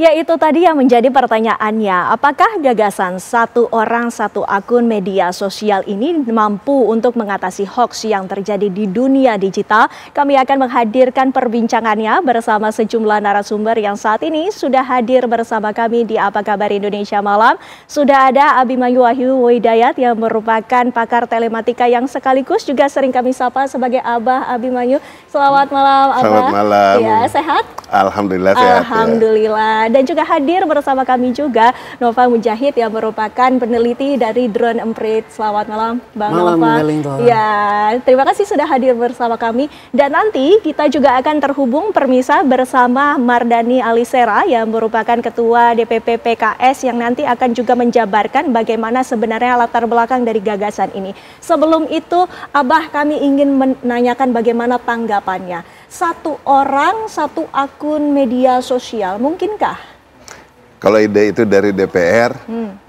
Ya, itu tadi yang menjadi pertanyaannya. Apakah gagasan satu orang satu akun media sosial ini mampu untuk mengatasi hoax yang terjadi di dunia digital? Kami akan menghadirkan perbincangannya bersama sejumlah narasumber yang saat ini sudah hadir bersama kami di Apa Kabar Indonesia Malam. Sudah ada Abimanyu Wahyu Hidayat yang merupakan pakar telematika yang sekaligus juga sering kami sapa sebagai Abah Abimanyu. Selamat malam, Abah. Selamat malam. Ya, sehat? Alhamdulillah sehat. Alhamdulillah. Ya. Dan juga hadir bersama kami juga Nova Mujahid yang merupakan peneliti dari Drone Emprit. Selamat malam, Bang Nova. Ya, terima kasih sudah hadir bersama kami. Dan nanti kita juga akan terhubung permisa bersama Mardani Alisera yang merupakan Ketua DPP PKS yang nanti akan juga menjabarkan bagaimana sebenarnya latar belakang dari gagasan ini. Sebelum itu, Abah, kami ingin menanyakan bagaimana tanggapannya. Satu orang, satu akun media sosial, mungkinkah? Kalau ide itu dari DPR,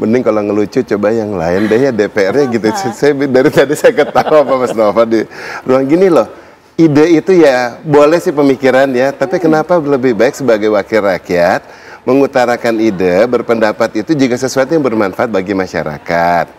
mending kalau ngelucu coba yang lain deh ya DPR-nya gitu. Saya dari tadi saya ketawa Pak Mas Nova di ruang gini loh. Ide itu ya boleh sih pemikiran ya, tapi kenapa lebih baik sebagai wakil rakyat mengutarakan ide, berpendapat itu juga sesuatu yang bermanfaat bagi masyarakat.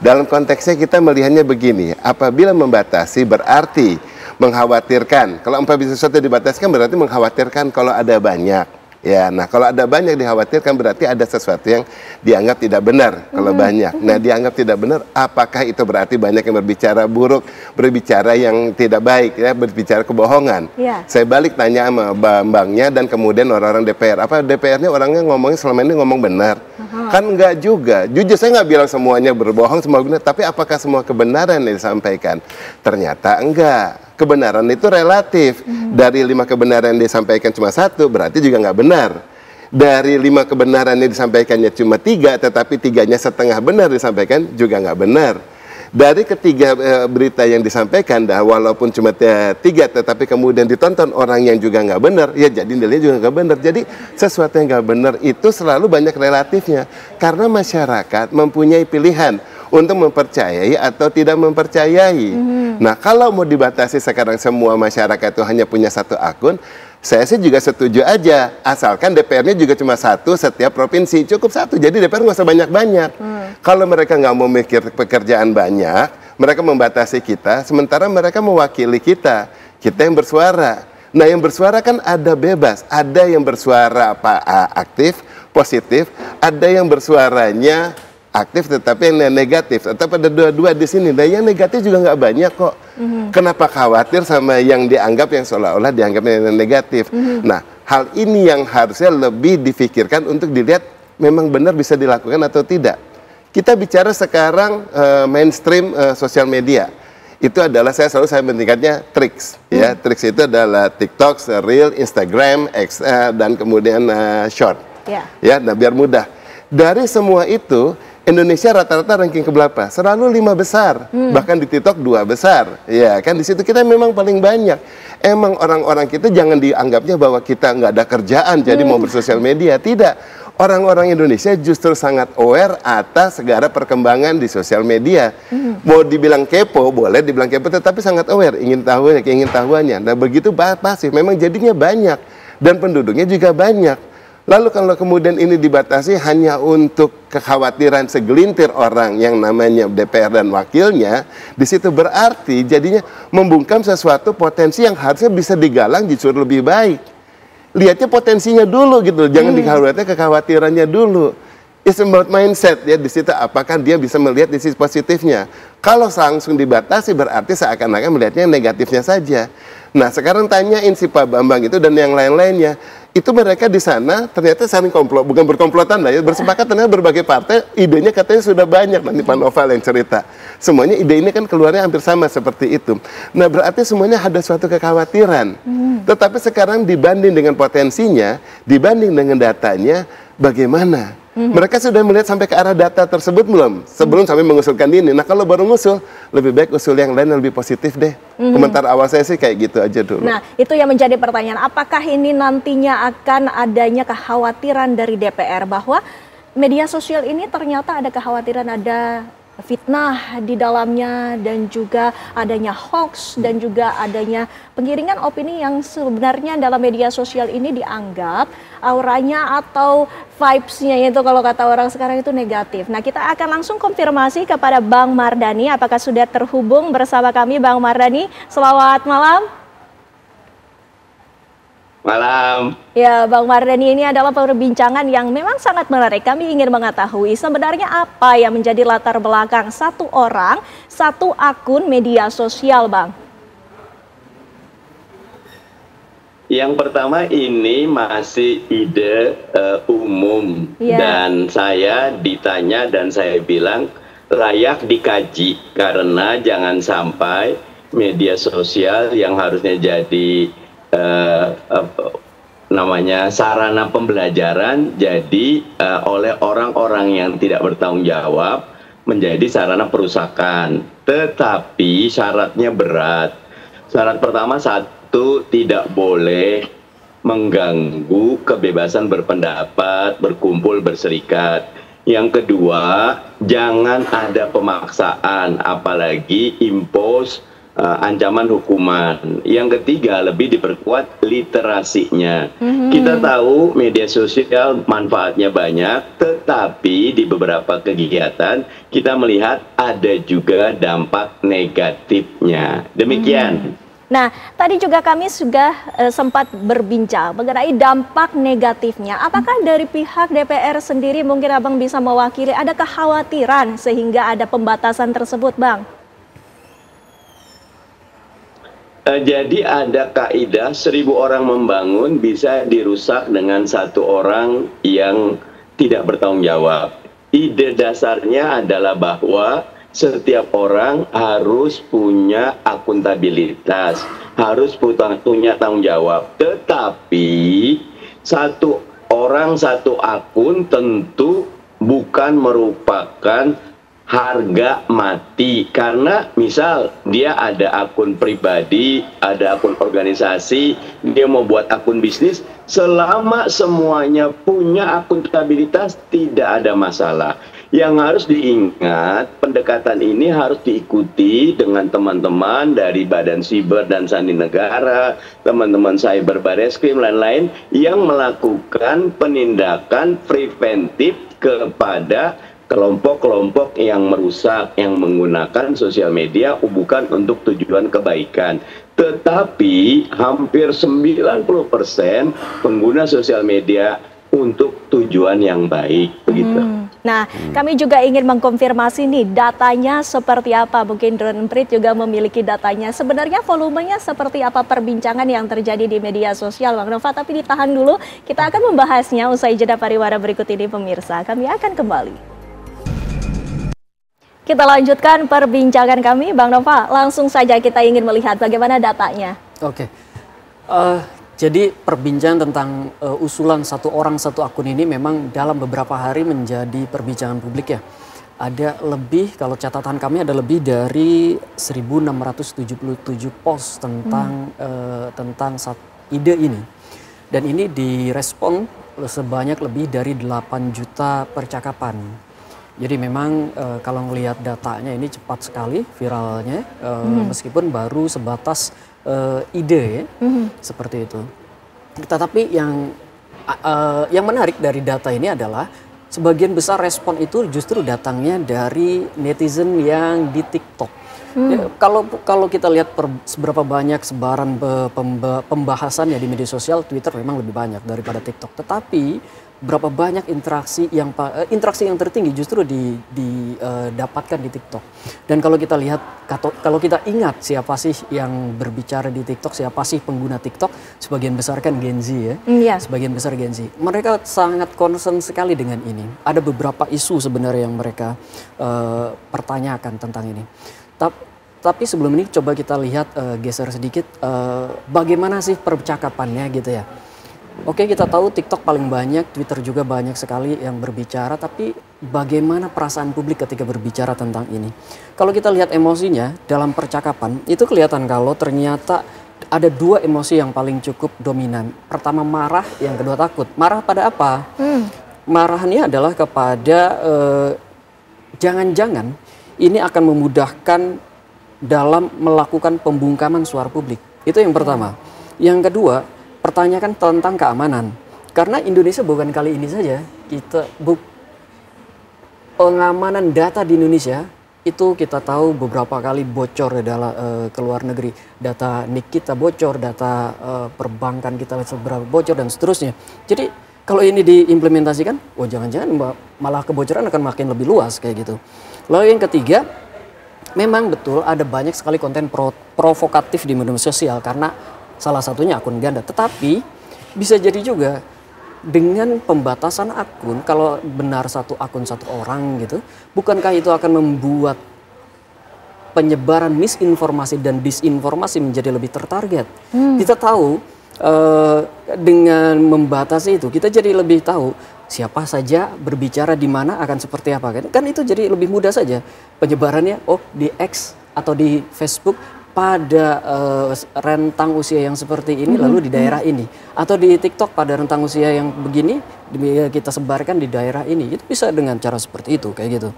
Dalam konteksnya kita melihatnya begini, apabila membatasi berarti mengkhawatirkan. Kalau sesuatu dibataskan berarti mengkhawatirkan kalau ada banyak. Ya, nah kalau ada banyak dikhawatirkan berarti ada sesuatu yang dianggap tidak benar kalau banyak. Nah, dianggap tidak benar, apakah itu berarti banyak yang berbicara buruk, berbicara yang tidak baik, ya, berbicara kebohongan? Yeah. Saya balik tanya sama bambangnya dan kemudian orang-orang DPR, apa DPR-nya orangnya ngomongnya selama ini ngomong benar? Kan enggak juga. Jujur saya nggak bilang semuanya berbohong, semua benar, tapi apakah semua kebenaran yang disampaikan? Ternyata enggak. Kebenaran itu relatif. Dari 5 kebenaran yang disampaikan cuma 1, berarti juga nggak benar. Dari 5 kebenaran yang disampaikannya cuma 3, tetapi 3-nya setengah benar disampaikan, juga nggak benar. Dari ketiga berita yang disampaikan, walaupun cuma 3, tetapi kemudian ditonton orang yang juga nggak benar, ya jadi nilainya juga nggak benar. Jadi sesuatu yang nggak benar itu selalu banyak relatifnya. Karena masyarakat mempunyai pilihan untuk mempercayai atau tidak mempercayai. Nah, kalau mau dibatasi sekarang semua masyarakat itu hanya punya 1 akun, saya sih juga setuju aja. Asalkan DPR-nya juga cuma 1 setiap provinsi, cukup 1. Jadi DPR nggak usah banyak-banyak. Kalau mereka nggak mau mikir pekerjaan banyak, mereka membatasi kita, sementara mereka mewakili kita. Kita yang bersuara. Nah, yang bersuara kan ada bebas. Ada yang bersuara aktif, positif, ada yang bersuaranya aktif tetapi yang negatif, tetap ada dua-dua di sini. Dan yang negatif juga nggak banyak kok. Kenapa khawatir sama yang dianggap yang seolah-olah dianggap yang negatif? Nah, hal ini yang harusnya lebih difikirkan untuk dilihat memang benar bisa dilakukan atau tidak. Kita bicara sekarang mainstream sosial media. Itu adalah saya mentingkatnya Trix, ya. Trix itu adalah TikTok, Reel, Instagram, X, dan kemudian Short. Ya, nah biar mudah. Dari semua itu Indonesia rata-rata ranking keberapa? Selalu 5 besar, bahkan di TikTok 2 besar. Ya kan di situ kita memang paling banyak. Emang orang-orang kita jangan dianggapnya bahwa kita nggak ada kerjaan jadi mau bersosial media. Tidak. Orang-orang Indonesia justru sangat aware atas segala perkembangan di sosial media. Mau dibilang kepo, boleh dibilang kepo, tetapi sangat aware, ingin tahuannya. Nah begitu pasif, memang jadinya banyak dan penduduknya juga banyak. Lalu kalau kemudian ini dibatasi hanya untuk kekhawatiran segelintir orang yang namanya DPR dan wakilnya, di situ berarti jadinya membungkam sesuatu potensi yang harusnya bisa digalang justru lebih baik. Lihatnya potensinya dulu gitu, jangan dikhawatirkan kekhawatirannya dulu. It's about mindset ya di situ, apakah dia bisa melihat di sisi positifnya. Kalau langsung dibatasi berarti seakan-akan melihatnya negatifnya saja. Nah sekarang tanyain si Pak Bambang itu dan yang lain-lainnya. Itu mereka di sana ternyata saling komplot, bukan berkomplotan lah ya, bersepakat ternyata berbagai partai, idenya katanya sudah banyak, nanti Pak Noval yang cerita. Semuanya ide ini kan keluarnya hampir sama seperti itu. Nah berarti semuanya ada suatu kekhawatiran. Tetapi sekarang dibanding dengan potensinya, dibanding dengan datanya, bagaimana? Mereka sudah melihat sampai ke arah data tersebut belum? Sebelum sampai mengusulkan ini. Nah kalau baru ngusul, lebih baik usul yang lain yang lebih positif deh. Komentar awal saya sih kayak gitu aja dulu. Nah itu yang menjadi pertanyaan, apakah ini nantinya akan adanya kekhawatiran dari DPR bahwa media sosial ini ternyata ada kekhawatiran ada fitnah di dalamnya dan juga adanya hoax dan juga adanya penggiringan opini yang sebenarnya dalam media sosial ini dianggap auranya atau vibes-nya itu kalau kata orang sekarang itu negatif. Nah, kita akan langsung konfirmasi kepada Bang Mardhani apakah sudah terhubung bersama kami. Bang Mardhani, selamat malam. Malam. Ya, Bang Mardhani, ini adalah perbincangan yang memang sangat menarik. Kami ingin mengetahui sebenarnya apa yang menjadi latar belakang satu orang, satu akun media sosial, Bang. Yang pertama ini masih ide umum dan saya ditanya dan saya bilang layak dikaji karena jangan sampai media sosial yang harusnya jadi namanya sarana pembelajaran jadi oleh orang-orang yang tidak bertanggung jawab menjadi sarana perusakan. Tetapi syaratnya berat. Syarat pertama, satu, tidak boleh mengganggu kebebasan berpendapat, berkumpul, berserikat. Yang kedua, jangan ada pemaksaan, apalagi impose ancaman hukuman. Yang ketiga, lebih diperkuat literasinya. Kita tahu media sosial manfaatnya banyak, tetapi di beberapa kegiatan kita melihat ada juga dampak negatifnya. Demikian. Nah, tadi juga kami sudah sempat berbincang mengenai dampak negatifnya. Apakah dari pihak DPR sendiri mungkin Abang bisa mewakili ada kekhawatiran sehingga ada pembatasan tersebut, Bang? Jadi ada kaidah 1000 orang membangun bisa dirusak dengan 1 orang yang tidak bertanggung jawab. Ide dasarnya adalah bahwa setiap orang harus punya akuntabilitas, harus punya tanggung jawab. Tetapi 1 orang 1 akun tentu bukan merupakan harga mati, karena misal dia ada akun pribadi, ada akun organisasi, dia mau buat akun bisnis, selama semuanya punya akuntabilitas tidak ada masalah. Yang harus diingat, pendekatan ini harus diikuti dengan teman-teman dari Badan Siber dan Sandi Negara, teman-teman Cyber Bareskrim, lain-lain yang melakukan penindakan preventif kepada kelompok-kelompok yang merusak, yang menggunakan sosial media bukan untuk tujuan kebaikan. Tetapi hampir 90% pengguna sosial media untuk tujuan yang baik, begitu. Nah, kami juga ingin mengkonfirmasi nih datanya seperti apa. Mungkin Drone Emprit juga memiliki datanya. Sebenarnya volumenya seperti apa perbincangan yang terjadi di media sosial, Bang Nova. Tapi ditahan dulu, kita akan membahasnya usai jeda pariwara berikut ini, pemirsa. Kami akan kembali. Kita lanjutkan perbincangan kami, Bang Nova. Langsung saja kita ingin melihat bagaimana datanya. Oke, jadi perbincangan tentang usulan 1 orang 1 akun ini memang dalam beberapa hari menjadi perbincangan publik ya. Ada lebih, kalau catatan kami ada lebih dari 1677 post tentang ide ini. Dan ini direspon sebanyak lebih dari 8 juta percakapan. Jadi memang kalau ngelihat datanya ini cepat sekali viralnya, meskipun baru sebatas ide ya, seperti itu. Tetapi yang menarik dari data ini adalah sebagian besar respon itu justru datangnya dari netizen yang di TikTok. Ya, kalau kita lihat seberapa banyak sebaran pembahasannya di media sosial, Twitter memang lebih banyak daripada TikTok. Tetapi berapa banyak interaksi yang tertinggi justru didapatkan di TikTok. Dan kalau kita lihat, kalau kita ingat siapa sih yang berbicara di TikTok, siapa sih pengguna TikTok, sebagian besar kan Gen Z ya. Sebagian besar Gen Z. Mereka sangat concern sekali dengan ini. Ada beberapa isu sebenarnya yang mereka pertanyakan tentang ini. Tapi sebelum ini coba kita lihat, geser sedikit, bagaimana sih percakapannya gitu ya. Oke, kita tahu TikTok paling banyak, Twitter juga banyak sekali yang berbicara, tapi bagaimana perasaan publik ketika berbicara tentang ini? Kalau kita lihat emosinya dalam percakapan, itu kelihatan kalau ternyata ada 2 emosi yang paling cukup dominan. Pertama marah, yang kedua takut. Marah pada apa? Marahnya adalah kepada jangan-jangan ini akan memudahkan dalam melakukan pembungkaman suara publik. Itu yang pertama. Yang kedua, pertanyakan tentang keamanan. Karena Indonesia bukan kali ini saja pengamanan data di Indonesia itu kita tahu beberapa kali bocor ke luar negeri. Data NIK kita bocor, data perbankan kita seberapa bocor dan seterusnya. Jadi kalau ini diimplementasikan, jangan-jangan malah kebocoran akan makin lebih luas kayak gitu. Lalu yang ketiga, memang betul ada banyak sekali konten provokatif di media sosial karena salah satunya akun ganda. Tetapi bisa jadi juga dengan pembatasan akun, kalau benar satu akun satu orang gitu, bukankah itu akan membuat penyebaran misinformasi dan disinformasi menjadi lebih tertarget? Kita tahu dengan membatasi itu, kita jadi lebih tahu siapa saja berbicara di mana akan seperti apa kan itu jadi lebih mudah saja penyebarannya. Di X atau di Facebook pada rentang usia yang seperti ini lalu di daerah ini, atau di TikTok pada rentang usia yang begini kita sebarkan di daerah ini. Itu bisa dengan cara seperti itu kayak gitu.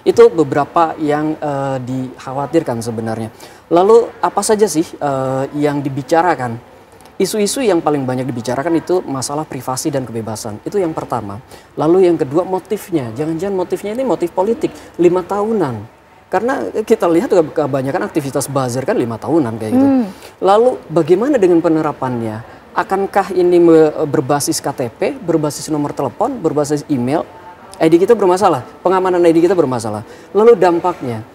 Itu beberapa yang dikhawatirkan sebenarnya. Lalu apa saja sih yang dibicarakan? Isu-isu yang paling banyak dibicarakan itu masalah privasi dan kebebasan. Itu yang pertama. Lalu yang kedua motifnya. Jangan-jangan motifnya ini motif politik 5 tahunan. Karena kita lihat kebanyakan aktivitas buzzer kan 5 tahunan kayak gitu. Lalu bagaimana dengan penerapannya? Akankah ini berbasis KTP, berbasis nomor telepon, berbasis email? ID kita bermasalah, pengamanan ID kita bermasalah. Lalu dampaknya,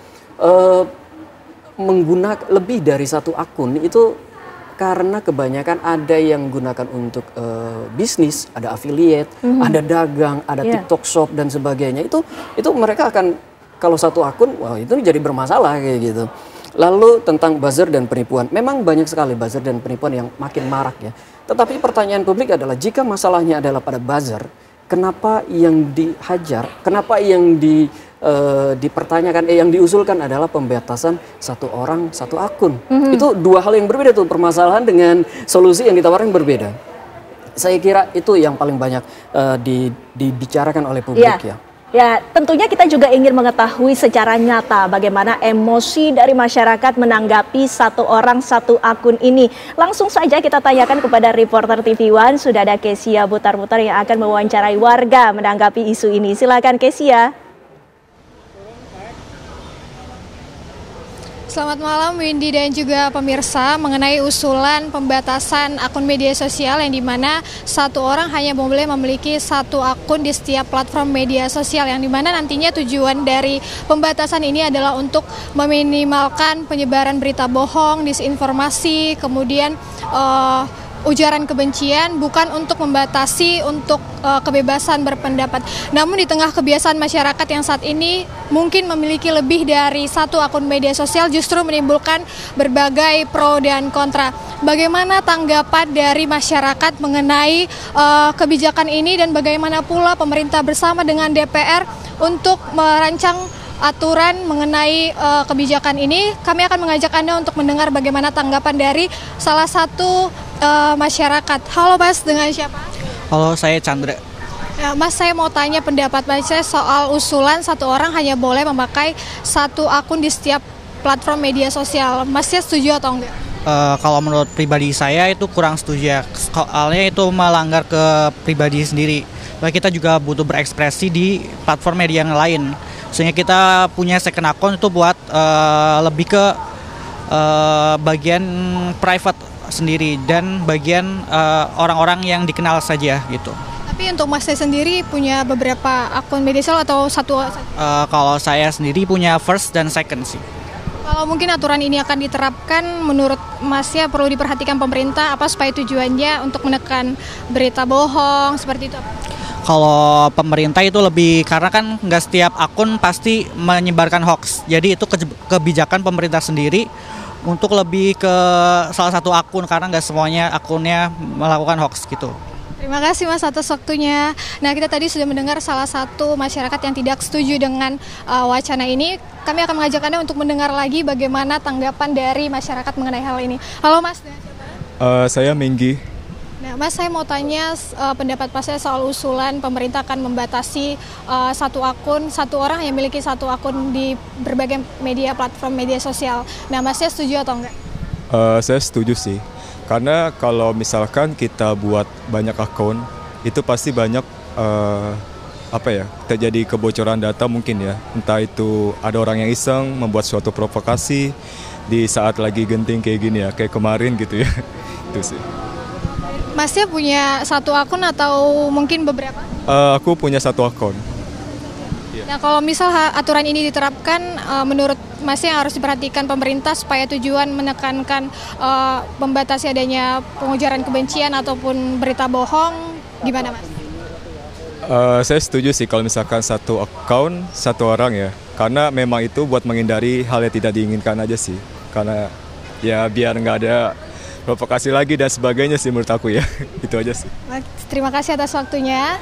menggunakan lebih dari satu akun itu karena kebanyakan ada yang gunakan untuk bisnis, ada affiliate, ada dagang, ada TikTok shop dan sebagainya. Itu mereka akan, kalau satu akun, itu jadi bermasalah kayak gitu. Lalu tentang buzzer dan penipuan, memang banyak sekali buzzer dan penipuan yang makin marak ya. Tetapi pertanyaan publik adalah, jika masalahnya adalah pada buzzer, kenapa yang dihajar, kenapa yang dipertanyakan, yang diusulkan adalah pembatasan satu orang satu akun? Itu dua hal yang berbeda tuh, permasalahan dengan solusi yang ditawarkan berbeda. Saya kira itu yang paling banyak dibicarakan oleh publik ya. Ya, tentunya kita juga ingin mengetahui secara nyata bagaimana emosi dari masyarakat menanggapi satu orang satu akun ini. Langsung saja kita tanyakan kepada reporter TV One, sudah ada Kesia Butar-Butar yang akan mewawancarai warga menanggapi isu ini. Silakan Kesia. Selamat malam Windy dan juga pemirsa. Mengenai usulan pembatasan akun media sosial yang dimana satu orang hanya boleh memiliki satu akun di setiap platform media sosial, yang dimana nantinya tujuan dari pembatasan ini adalah untuk meminimalkan penyebaran berita bohong, disinformasi, kemudian ujaran kebencian, bukan untuk membatasi untuk kebebasan berpendapat. Namun di tengah kebiasaan masyarakat yang saat ini mungkin memiliki lebih dari satu akun media sosial, justru menimbulkan berbagai pro dan kontra. Bagaimana tanggapan dari masyarakat mengenai kebijakan ini, dan bagaimana pula pemerintah bersama dengan DPR untuk merancang aturan mengenai kebijakan ini? Kami akan mengajak Anda untuk mendengar bagaimana tanggapan dari salah satu masyarakat. Halo Mas, dengan siapa? Halo, saya Chandra. Ya, Mas, saya mau tanya pendapat Mas soal usulan satu orang hanya boleh memakai satu akun di setiap platform media sosial. Masnya setuju atau enggak? Kalau menurut pribadi saya itu kurang setuju ya. Soalnya itu melanggar ke pribadi sendiri. Kita juga butuh berekspresi di platform media yang lain. Sehingga kita punya second account itu buat lebih ke bagian private sendiri dan bagian orang-orang yang dikenal saja gitu. Tapi untuk Mas sendiri punya beberapa akun media sosial atau satu? Kalau saya sendiri punya first dan second sih. Kalau mungkin aturan ini akan diterapkan, menurut Masnya perlu diperhatikan pemerintah apa supaya tujuannya untuk menekan berita bohong seperti itu? Kalau pemerintah itu lebih, karena kan nggak setiap akun pasti menyebarkan hoax. Jadi itu kebijakan pemerintah sendiri untuk lebih ke salah satu akun, karena nggak semuanya akunnya melakukan hoax gitu. Terima kasih Mas atas waktunya. Nah, kita tadi sudah mendengar salah satu masyarakat yang tidak setuju dengan wacana ini. Kami akan mengajak Anda untuk mendengar lagi bagaimana tanggapan dari masyarakat mengenai hal ini. Halo Mas. Saya Minggi. Nah Nah, Mas, saya mau tanya pendapat Mas saya soal usulan pemerintah akan membatasi satu orang yang memiliki satu akun di berbagai platform media sosial. Nah, Mas, saya setuju atau enggak? Saya setuju sih, karena kalau misalkan kita buat banyak akun, itu pasti banyak terjadi kebocoran data mungkin ya. Entah itu ada orang yang iseng membuat suatu provokasi di saat lagi genting kayak gini ya, kayak kemarin gitu ya. Itu sih. Masnya punya satu akun atau mungkin beberapa? Aku punya satu akun. Nah, kalau misal aturan ini diterapkan, menurut Mas yang harus diperhatikan pemerintah supaya tujuan menekankan membatasi adanya pengujaran kebencian ataupun berita bohong, gimana Mas? Saya setuju sih kalau misalkan satu akun, satu orang ya. Karena memang itu buat menghindari hal yang tidak diinginkan aja sih. Karena ya biar nggak ada provokasi lagi dan sebagainya sih menurut aku ya. Itu aja sih. Terima kasih atas waktunya.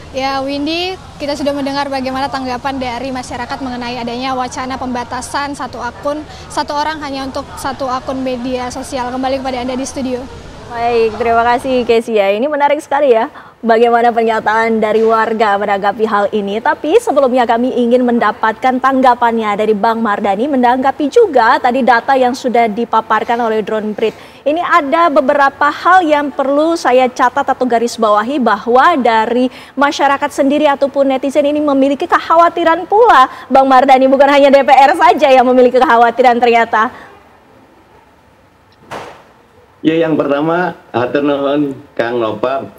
Ya, Windy, kita sudah mendengar bagaimana tanggapan dari masyarakat mengenai adanya wacana pembatasan satu orang hanya untuk satu akun media sosial. Kembali kepada Anda di studio. Baik, terima kasih Kesia. Ini menarik sekali ya, bagaimana pernyataan dari warga menanggapi hal ini. Tapi sebelumnya kami ingin mendapatkan tanggapannya dari Bang Mardhani, menanggapi juga tadi data yang sudah dipaparkan oleh Droneprit. Ini ada beberapa hal yang perlu saya catat atau garis bawahi, bahwa dari masyarakat sendiri ataupun netizen ini memiliki kekhawatiran pula. Bang Mardhani, bukan hanya DPR saja yang memiliki kekhawatiran ternyata. Ya, yang pertama, hatur nuhun Kang Nova,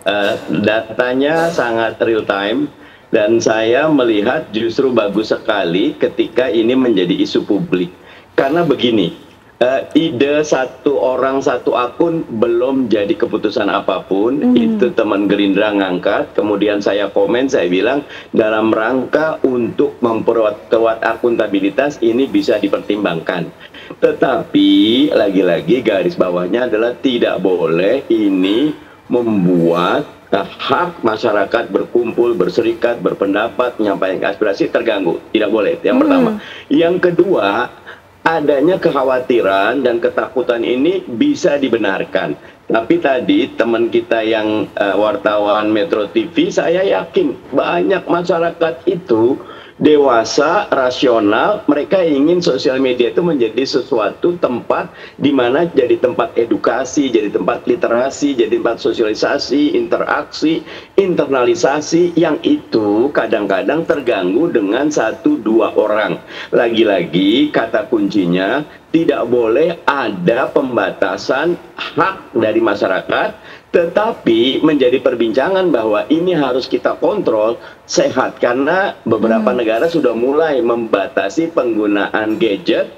datanya sangat real time dan saya melihat justru bagus sekali ketika ini menjadi isu publik. Karena begini, ide satu orang satu akun belum jadi keputusan apapun. Itu teman Gerindra ngangkat, kemudian saya komen, saya bilang dalam rangka untuk memperkuat akuntabilitas ini bisa dipertimbangkan. Tetapi lagi-lagi garis bawahnya adalah tidak boleh ini membuat hak masyarakat berkumpul, berserikat, berpendapat, menyampaikan aspirasi terganggu. Tidak boleh, yang pertama. Yang kedua, adanya kekhawatiran dan ketakutan ini bisa dibenarkan. Tapi tadi teman kita yang wartawan Metro TV, saya yakin banyak masyarakat itu dewasa, rasional, mereka ingin sosial media itu menjadi sesuatu tempat di mana jadi tempat edukasi, jadi tempat literasi, jadi tempat sosialisasi, interaksi, internalisasi, yang itu kadang-kadang terganggu dengan 1-2 orang. Lagi-lagi kata kuncinya, tidak boleh ada pembatasan hak dari masyarakat, tetapi menjadi perbincangan bahwa ini harus kita kontrol sehat, karena beberapa negara sudah mulai membatasi penggunaan gadget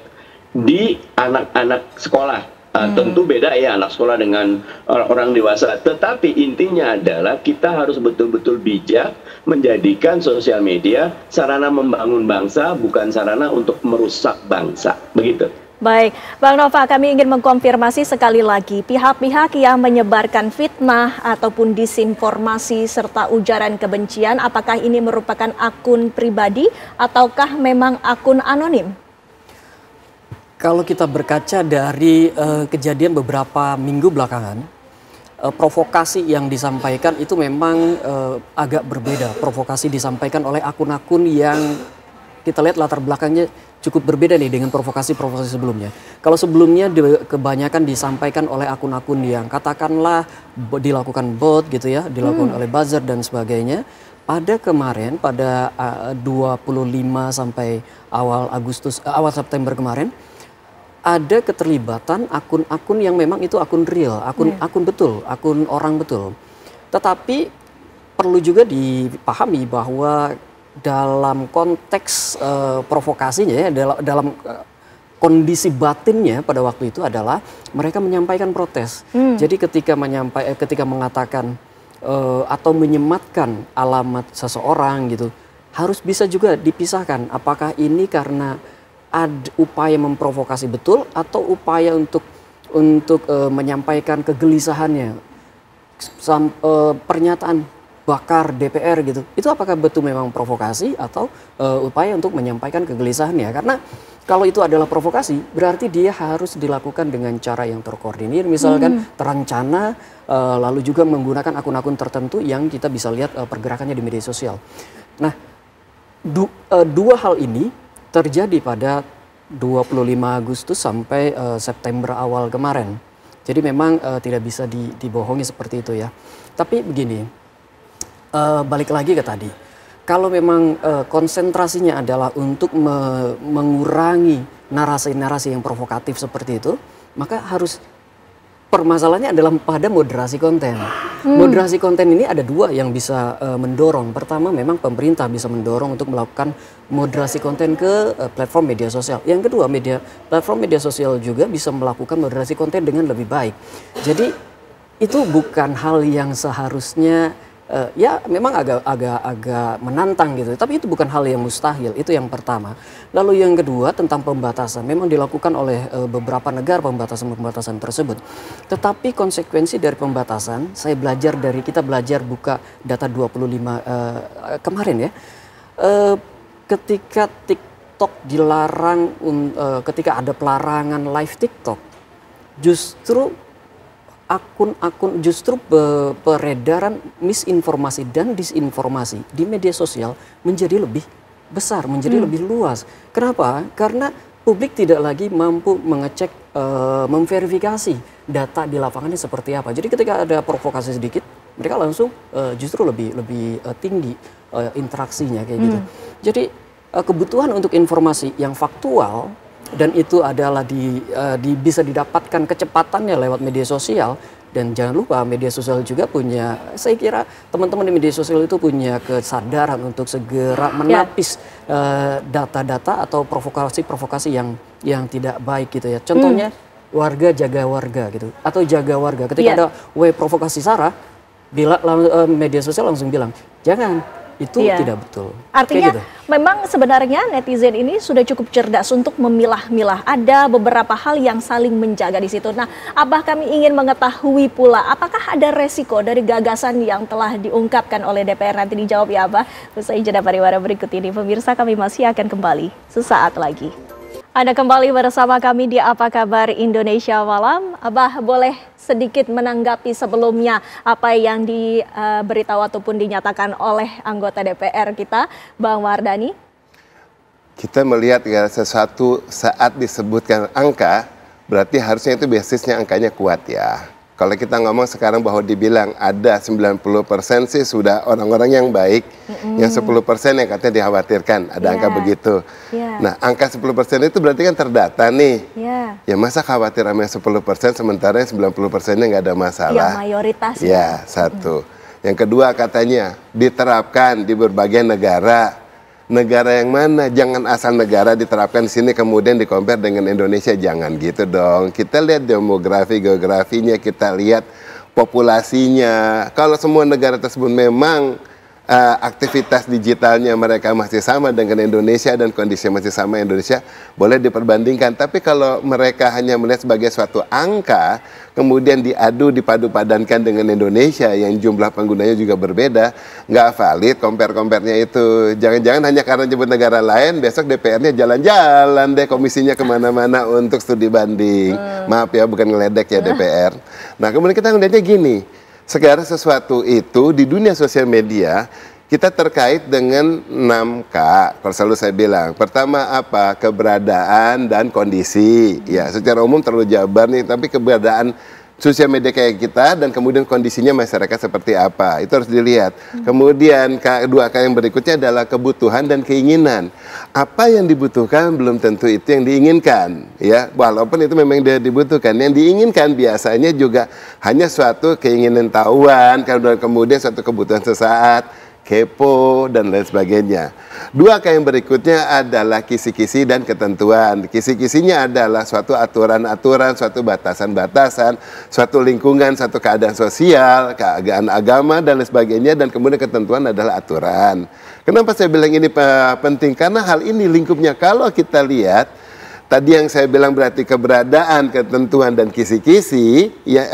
di anak-anak sekolah. Tentu beda ya anak sekolah dengan orang dewasa, tetapi intinya adalah kita harus betul-betul bijak menjadikan sosial media sarana membangun bangsa, bukan sarana untuk merusak bangsa. Begitu. Baik, Bang Nova, kami ingin mengkonfirmasi sekali lagi, pihak-pihak yang menyebarkan fitnah ataupun disinformasi serta ujaran kebencian, apakah ini merupakan akun pribadi ataukah memang akun anonim? Kalau kita berkaca dari kejadian beberapa minggu belakangan, provokasi yang disampaikan itu memang agak berbeda. Provokasi disampaikan oleh akun-akun yang kita lihat latar belakangnya cukup berbeda nih dengan provokasi-provokasi sebelumnya. Kalau sebelumnya kebanyakan disampaikan oleh akun-akun yang katakanlah dilakukan bot gitu ya, dilakukan oleh buzzer dan sebagainya. Pada kemarin, pada 25 sampai awal September kemarin, ada keterlibatan akun-akun yang memang itu akun real, akun betul, akun orang betul. Tetapi perlu juga dipahami bahwa dalam konteks provokasinya ya, dalam kondisi batinnya pada waktu itu adalah mereka menyampaikan protes. Jadi ketika mengatakan atau menyematkan alamat seseorang gitu, harus bisa juga dipisahkan apakah ini karena ada upaya memprovokasi betul atau upaya untuk menyampaikan kegelisahannya, pernyataan bakar DPR gitu, itu apakah betul memang provokasi atau upaya untuk menyampaikan kegelisahannya? Karena Kalau itu adalah provokasi, berarti dia harus dilakukan dengan cara yang terkoordinir, misalkan terencana, lalu juga menggunakan akun-akun tertentu yang kita bisa lihat pergerakannya di media sosial. Nah, dua hal ini terjadi pada 25 Agustus sampai September awal kemarin. Jadi memang tidak bisa dibohongi seperti itu ya. Tapi begini, balik lagi ke tadi. Kalau memang konsentrasinya adalah untuk mengurangi narasi-narasi yang provokatif seperti itu, maka harus permasalahannya adalah pada moderasi konten. Moderasi konten ini ada dua yang bisa mendorong. Pertama, memang pemerintah bisa mendorong untuk melakukan moderasi konten ke platform media sosial. Yang kedua, platform media sosial juga bisa melakukan moderasi konten dengan lebih baik. Jadi itu bukan hal yang seharusnya ya memang agak menantang gitu, tapi itu bukan hal yang mustahil. Itu yang pertama. Lalu yang kedua tentang pembatasan, memang dilakukan oleh beberapa negara pembatasan tersebut. Tetapi konsekuensi dari pembatasan, kita belajar buka data 25 kemarin ya, ketika TikTok dilarang, ketika ada pelarangan live TikTok, justru peredaran misinformasi dan disinformasi di media sosial menjadi lebih besar, menjadi lebih luas. Kenapa? Karena publik tidak lagi mampu mengecek, memverifikasi data di lapangannya seperti apa. Jadi ketika ada provokasi sedikit, mereka langsung justru lebih tinggi interaksinya kayak gitu. Jadi kebutuhan untuk informasi yang faktual dan itu adalah bisa didapatkan kecepatannya lewat media sosial. Dan jangan lupa media sosial juga punya, saya kira teman-teman di media sosial itu punya kesadaran untuk segera menapis data-data atau provokasi-provokasi yang tidak baik gitu ya. Contohnya warga jaga warga gitu, atau jaga warga. Ketika ada provokasi SARA, media sosial langsung bilang jangan. Itu tidak betul. Artinya gitu. Memang sebenarnya netizen ini sudah cukup cerdas untuk memilah-milah. Ada beberapa hal yang saling menjaga di situ. Nah, Abah, kami ingin mengetahui pula apakah ada resiko dari gagasan yang telah diungkapkan oleh DPR. Nanti dijawab ya Abah. Usai jeda pariwara berikut ini. Pemirsa, kami masih akan kembali sesaat lagi. Anda kembali bersama kami di Apa Kabar Indonesia Malam. Abah, boleh sedikit menanggapi sebelumnya apa yang diberitahu ataupun dinyatakan oleh anggota DPR kita, Bang Mardhani? Kita melihat ya, sesuatu saat disebutkan angka, berarti harusnya itu basisnya angkanya kuat ya. Kalau kita ngomong sekarang bahwa dibilang ada 90% sih sudah orang-orang yang baik, yang 10% yang katanya dikhawatirkan, ada angka begitu. Nah, angka 10% itu berarti kan terdata nih. Ya masa khawatir sama 10% sementara 90%-nya nggak ada masalah. Ya, mayoritas. Ya, satu. Yang kedua katanya diterapkan di berbagai negara. Negara yang mana? Jangan asal negara diterapkan di sini kemudian di-compare dengan Indonesia, jangan gitu dong. Kita lihat demografi, geografinya, kita lihat populasinya. Kalau semua negara tersebut memang aktivitas digitalnya mereka masih sama dengan Indonesia dan kondisi masih sama Indonesia, boleh diperbandingkan. Tapi kalau mereka hanya melihat sebagai suatu angka, kemudian dipadu-padankan dengan Indonesia yang jumlah penggunanya juga berbeda, nggak valid compare-nya itu. Jangan-jangan hanya karena nyebut negara lain, besok DPR-nya jalan-jalan deh komisinya kemana-mana untuk studi banding. Maaf ya, bukan ngeledek ya DPR. Nah, kemudian kita ngeliatnya gini, segala sesuatu itu di dunia sosial media kita terkait dengan 6K. Kalau selalu saya bilang, pertama apa? Keberadaan dan kondisi. Ya, secara umum terlalu jabar nih, tapi keberadaan sosial media kayak kita dan kemudian kondisinya masyarakat seperti apa, itu harus dilihat. Kemudian dua K yang berikutnya adalah kebutuhan dan keinginan. Apa yang dibutuhkan belum tentu itu yang diinginkan, ya, walaupun itu memang dia dibutuhkan. Yang diinginkan biasanya juga hanya suatu keinginan tahuan, kemudian suatu kebutuhan sesaat, kepo, dan lain sebagainya. Dua K yang berikutnya adalah kisi-kisi dan ketentuan. Kisi-kisinya adalah suatu aturan-aturan, suatu batasan-batasan, suatu lingkungan, suatu keadaan sosial, keadaan agama, dan lain sebagainya. Dan kemudian ketentuan adalah aturan. Kenapa saya bilang ini penting? Karena hal ini lingkupnya kalau kita lihat, tadi yang saya bilang berarti keberadaan, ketentuan, dan kisi-kisi, ya,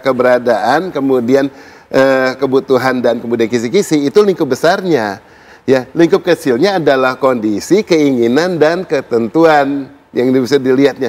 keberadaan, kemudian kebutuhan dan kemudian kisi-kisi, itu lingkup besarnya. Ya, lingkup kecilnya adalah kondisi, keinginan, dan ketentuan yang bisa dilihatnya.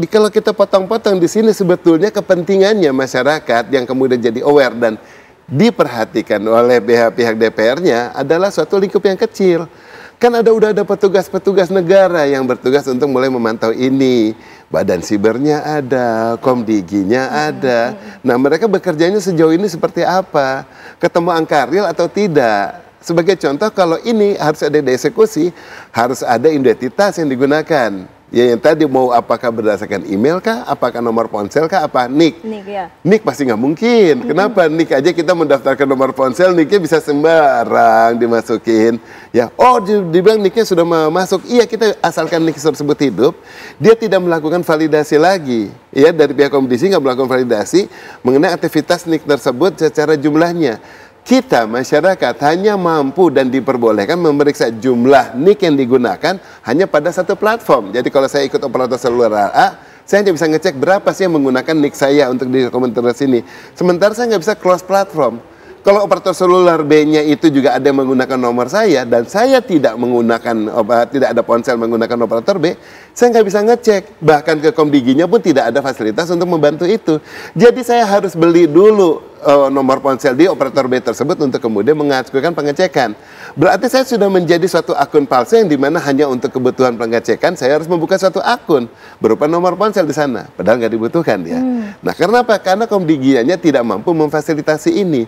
Kalau kita potong-potong di sini sebetulnya kepentingannya masyarakat yang kemudian jadi aware dan diperhatikan oleh pihak DPR-nya adalah suatu lingkup yang kecil. Kan udah ada petugas-petugas negara yang bertugas untuk mulai memantau ini. Badan Sibernya ada, Komdiginya ada. Nah, mereka bekerjanya sejauh ini seperti apa? Ketemu angka real atau tidak? Sebagai contoh, kalau ini harus ada dieksekusi, harus ada identitas yang digunakan. Ya, yang tadi mau apakah berdasarkan email kah, apakah nomor ponsel kah, apa NIK? NIK, ya. NIK pasti nggak mungkin. Kenapa? NIK aja kita mendaftarkan nomor ponsel, NIK-nya bisa sembarang dimasukin. Ya, oh dibilang NIK-nya sudah masuk. Iya, kita asalkan NIK tersebut hidup, dia tidak melakukan validasi lagi. Ya, dari pihak komdisi nggak melakukan validasi mengenai aktivitas NIK tersebut secara jumlahnya. Kita masyarakat hanya mampu dan diperbolehkan memeriksa jumlah NIK yang digunakan hanya pada satu platform. Jadi kalau saya ikut operator seluler A, saya hanya bisa ngecek berapa sih yang menggunakan NIK saya untuk di komentar sini. Sementara saya nggak bisa cross platform. Kalau operator seluler B-nya itu juga ada yang menggunakan nomor saya dan saya tidak ada ponsel menggunakan operator B, saya nggak bisa ngecek. Bahkan ke Komdiginya pun tidak ada fasilitas untuk membantu itu. Jadi saya harus beli dulu nomor ponsel di operator B tersebut untuk kemudian mengajukan pengecekan. Berarti saya sudah menjadi suatu akun palsu yang dimana hanya untuk kebutuhan pengecekan saya harus membuka suatu akun berupa nomor ponsel di sana. Padahal nggak dibutuhkan ya. Nah, kenapa? Karena Komdigianya tidak mampu memfasilitasi ini.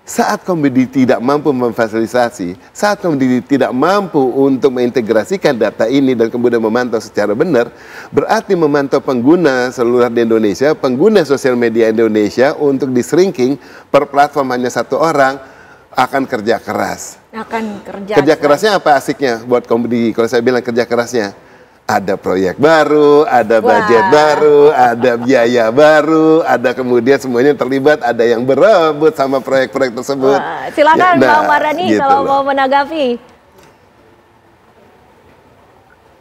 Saat Komdigi tidak mampu memfasilitasi, saat Komdigi tidak mampu untuk mengintegrasikan data ini dan kemudian memantau secara benar, berarti memantau pengguna seluler di Indonesia, pengguna sosial media Indonesia untuk di-shrinking per platform hanya satu orang, akan kerja keras. Kerja kerasnya apa asiknya buat Komdigi? Kalau saya bilang kerja kerasnya, ada proyek baru, ada budget baru, ada biaya baru, ada kemudian semuanya terlibat, ada yang berebut sama proyek-proyek tersebut. Wah, silakan Bang Mardhani gitu kalau mau menanggapi.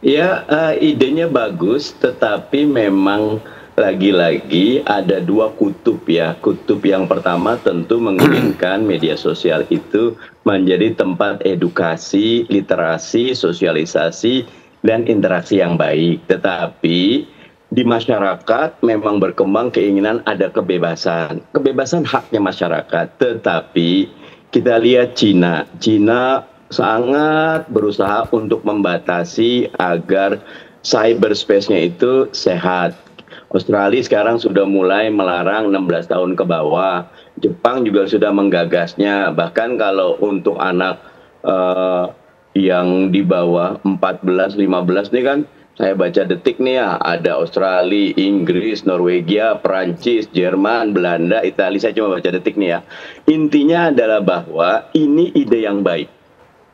Ya, idenya bagus, tetapi memang lagi-lagi ada dua kutub ya. Kutub yang pertama tentu menginginkan media sosial itu menjadi tempat edukasi, literasi, sosialisasi, dan interaksi yang baik. Tetapi di masyarakat memang berkembang keinginan ada kebebasan. Kebebasan haknya masyarakat. Tetapi kita lihat Cina sangat berusaha untuk membatasi agar cyberspace-nya itu sehat. Australia sekarang sudah mulai melarang 16 tahun ke bawah. Jepang juga sudah menggagasnya. Bahkan kalau untuk anak yang di bawah 14-15 nih kan, saya baca detik nih ya, ada Australia, Inggris, Norwegia, Perancis, Jerman, Belanda, Italia, saya cuma baca detik nih ya. Intinya adalah bahwa ini ide yang baik.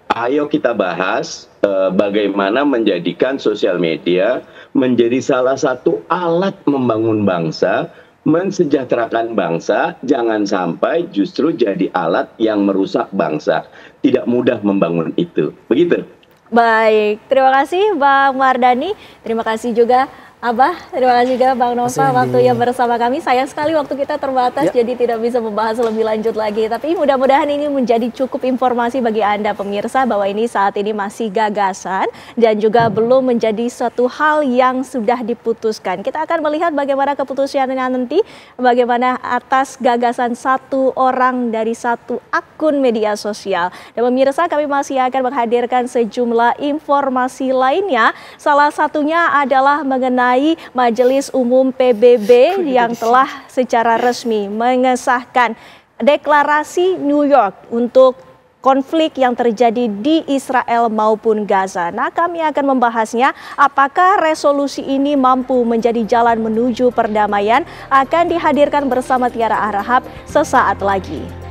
Ayo kita bahas bagaimana menjadikan sosial media menjadi salah satu alat membangun bangsa, mensejahterakan bangsa, jangan sampai justru jadi alat yang merusak bangsa. Tidak mudah membangun itu. Begitu. Baik, terima kasih Bang Mardhani. Terima kasih juga Abah, terima kasih juga Bang Nova waktunya bersama kami. Sayang sekali waktu kita terbatas, jadi tidak bisa membahas lebih lanjut lagi. Tapi mudah-mudahan ini menjadi cukup informasi bagi Anda pemirsa bahwa ini saat ini masih gagasan dan juga belum menjadi suatu hal yang sudah diputuskan. Kita akan melihat bagaimana keputusannya nanti, bagaimana atas gagasan satu orang dari satu akun media sosial. Dan pemirsa, kami masih akan menghadirkan sejumlah informasi lainnya. Salah satunya adalah mengenai Majelis Umum PBB yang telah secara resmi mengesahkan deklarasi New York untuk konflik yang terjadi di Israel maupun Gaza. Nah, kami akan membahasnya apakah resolusi ini mampu menjadi jalan menuju perdamaian, akan dihadirkan bersama Tiara Arahab sesaat lagi.